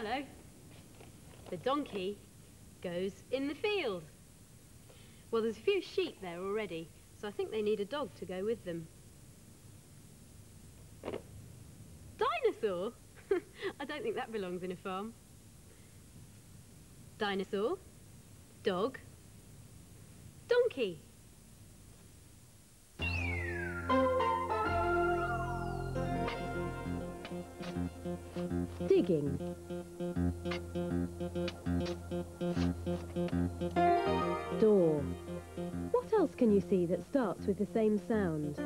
Hello. The donkey goes in the field. Well, there's a few sheep there already, so I think they need a dog to go with them. Dinosaur? I don't think that belongs in a farm. Dinosaur, dog, donkey. Digging. Door. What else can you see that starts with the same sound?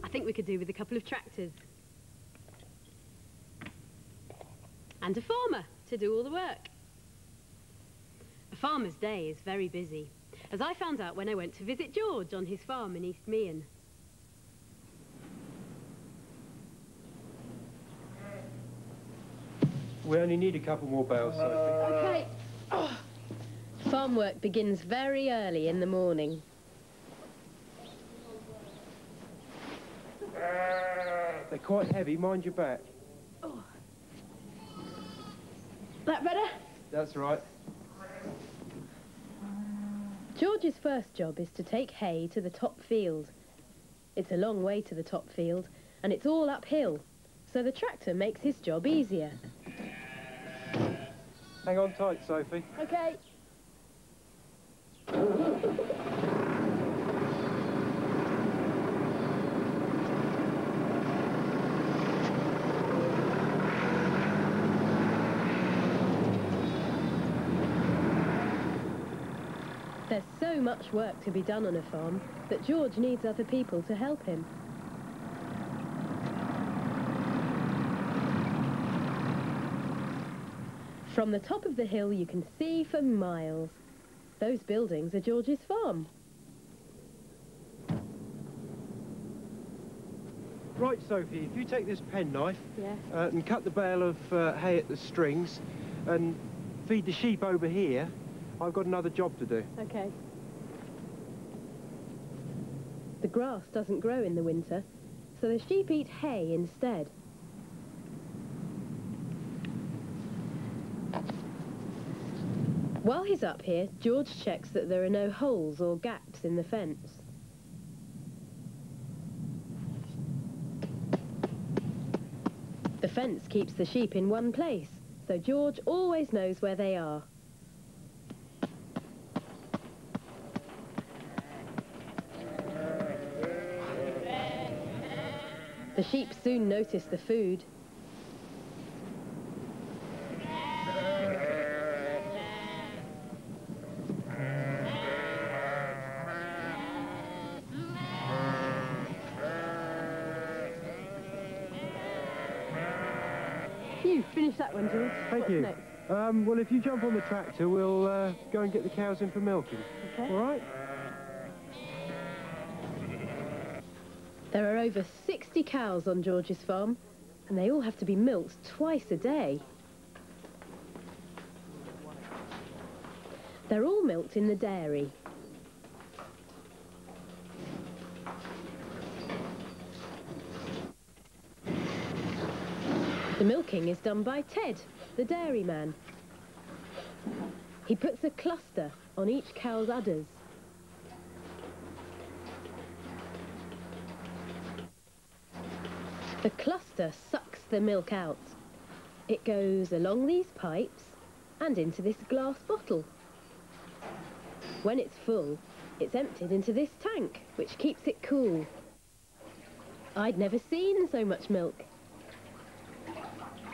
I think we could do with a couple of tractors. And a farmer to do all the work. A farmer's day is very busy, as I found out when I went to visit George on his farm in East Meehan. We only need a couple more bales, Sophie. OK. Oh. Farm work begins very early in the morning. They're quite heavy, mind your back. Oh. That better? That's right. George's first job is to take hay to the top field. It's a long way to the top field, and it's all uphill, so the tractor makes his job easier. Hang on tight, Sophie. OK. There's so much work to be done on a farm that George needs other people to help him. From the top of the hill you can see for miles. Those buildings are George's farm. Right, Sophie, if you take this penknife Yes. And cut the bale of hay at the strings and feed the sheep over here, I've got another job to do. OK. The grass doesn't grow in the winter, so the sheep eat hay instead. While he's up here, George checks that there are no holes or gaps in the fence. The fence keeps the sheep in one place, so George always knows where they are. The sheep soon notice the food. You finish that one, George. Thank What's you. next? Well, if you jump on the tractor, we'll go and get the cows in for milking. Okay. All right? There are over 60 cows on George's farm, and they all have to be milked twice a day. They're all milked in the dairy. The milking is done by Ted, the dairyman. He puts a cluster on each cow's udders. The cluster sucks the milk out. It goes along these pipes and into this glass bottle. When it's full, it's emptied into this tank, which keeps it cool. I'd never seen so much milk.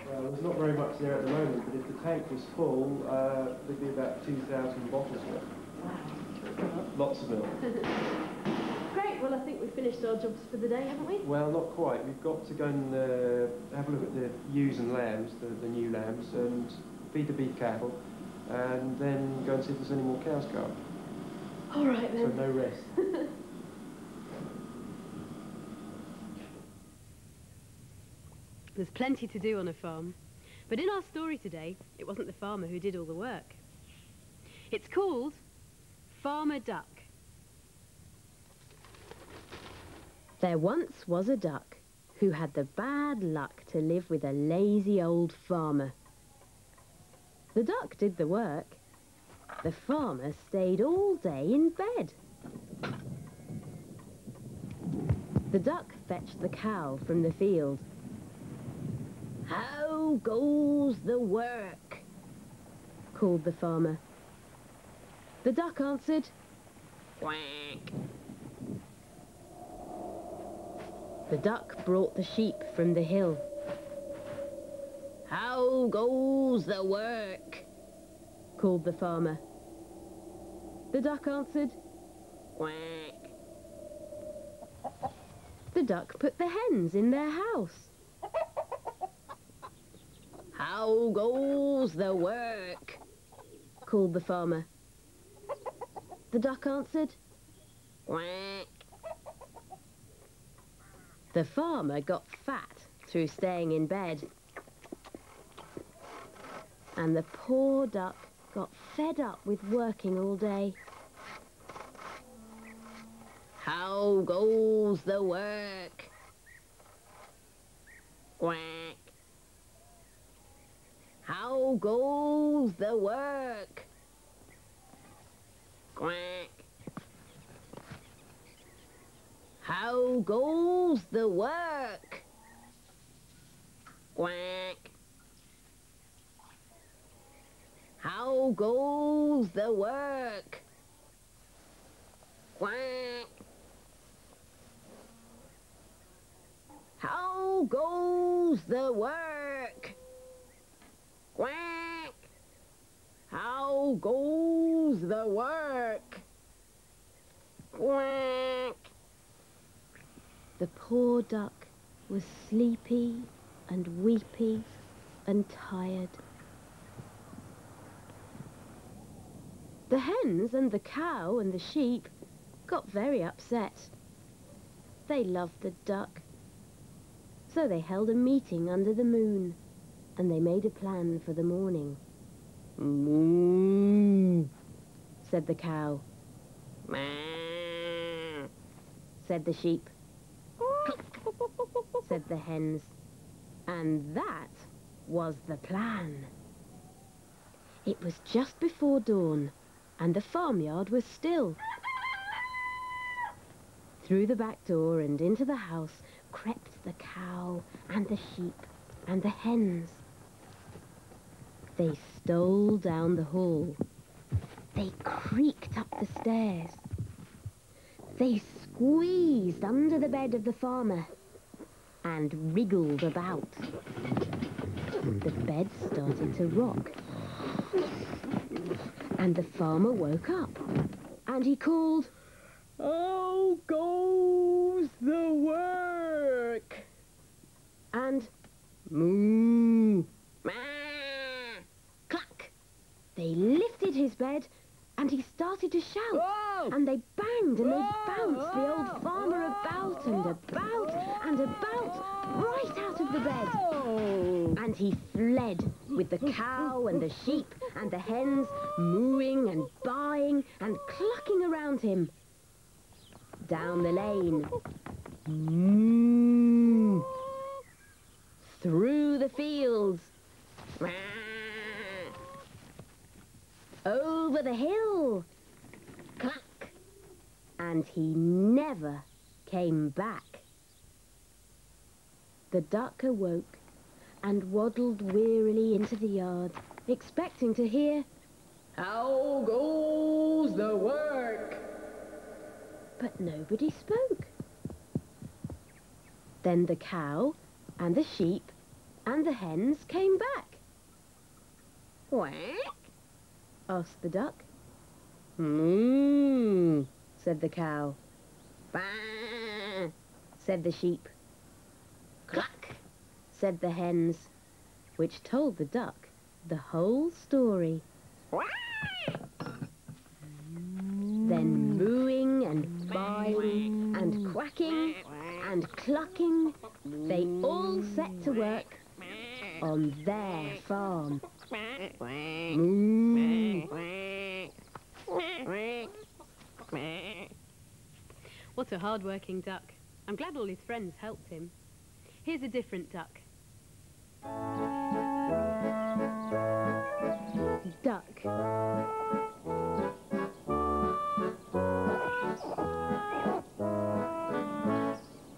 Well, there's not very much there at the moment, but if the tank was full, there'd be about 2,000 bottles worth. Wow. Lots of milk. Great, well I think we've finished our jobs for the day, haven't we? Well, not quite. We've got to go and have a look at the ewes and lambs, the new lambs, and feed the beef cattle, and then go and see if there's any more cows calved. All right So then. no rest. There's plenty to do on a farm, but in our story today, it wasn't the farmer who did all the work. It's called Farmer Duck. There once was a duck who had the bad luck to live with a lazy old farmer. The duck did the work. The farmer stayed all day in bed. The duck fetched the cow from the field. "How goes the work?" called the farmer. The duck answered, "Quack." The duck brought the sheep from the hill. "How goes the work?" called the farmer. The duck answered, "Quack." The duck put the hens in their house. "How goes the work?" called the farmer. The duck answered, "Quack." The farmer got fat through staying in bed. And the poor duck got fed up with working all day. "How goes the work?" "Quack." "How goes the work?" "Quack." "How goes the work?" "Quack." "How goes the work?" "Quack." "How goes the work?" "Quack." "How goes the work?" "Quack." The poor duck was sleepy and weepy and tired. The hens and the cow and the sheep got very upset. They loved the duck. So they held a meeting under the moon, and they made a plan for the morning. "Moo," said the cow. "Moo," said the sheep. Said the hens. And that was the plan. It was just before dawn, and the farmyard was still. Through the back door and into the house crept the cow and the sheep and the hens. They stole down the hall. They creaked up the stairs. They squeezed under the bed of the farmer and wriggled about. The bed started to rock. And the farmer woke up. And he called, "How goes the work?" And moo, ma, cluck. They lifted his bed and he started to shout. Whoa! And they banged and they bounced the old farmer about and about and about, right out of the bed. Whoa! And he fled with the cow and the sheep and the hens mooing and baaing and clucking around him. Down the lane. Moo. Through the fields. Over the hill. Clack. And he never came back. The duck awoke and waddled wearily into the yard, expecting to hear, "How goes the work?" But nobody spoke. Then the cow and the sheep And the hens came back. Quack. Asked the duck. Moo, said the cow. Bah. Said the sheep. Cluck. Said the hens, which told the duck the whole story. Quack. Then mooing and baaing and quacking and clucking, they all set to work on their farm. Moo. What a hard-working duck. I'm glad all his friends helped him. Here's a different duck. Duck.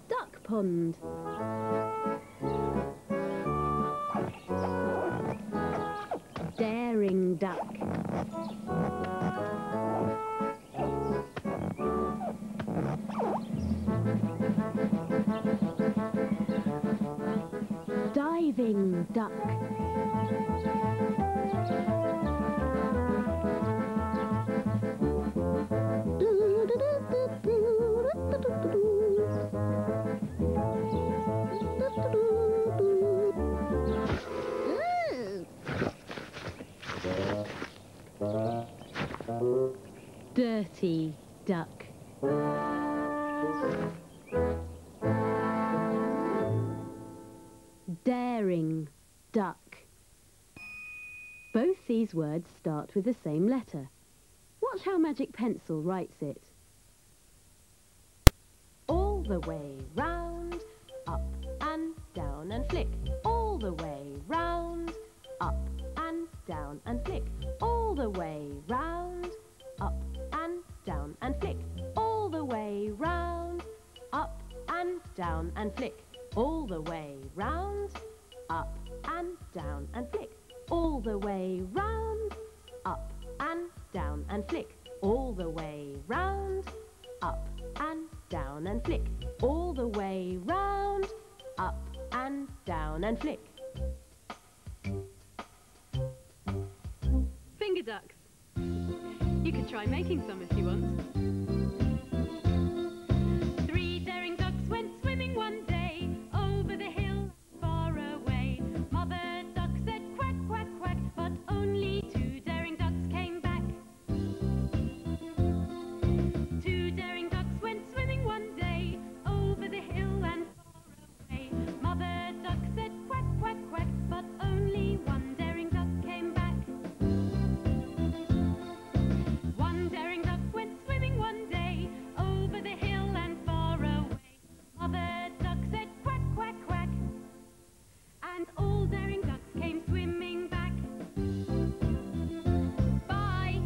Duck pond. Daring duck. Diving duck. Dirty duck. Daring duck. Both these words start with the same letter. Watch how Magic Pencil writes it. All the way round, up and down and flick. All the way round, up and down and flick. All the way round, up and down and flick. All the way round, up and down and flick. All the way round, up and down and flick. All the way round, up and down and flick. All the way round, up and down and flick. All the way round, up and down and flick. Finger ducks. You could try making some if you want. 3 daring ducks went swimming one day over the hill far away. Mother duck said quack, quack, quack, but only 2 daring ducks came back. 2 daring ducks went swimming one day over the hill and far away. Mother duck said quack, quack, quack, but only 1 daring duck came back. 1 daring duck went swimming one day over the hill and far away. Mother duck said quack, quack, quack, and all daring ducks came swimming back. Bye!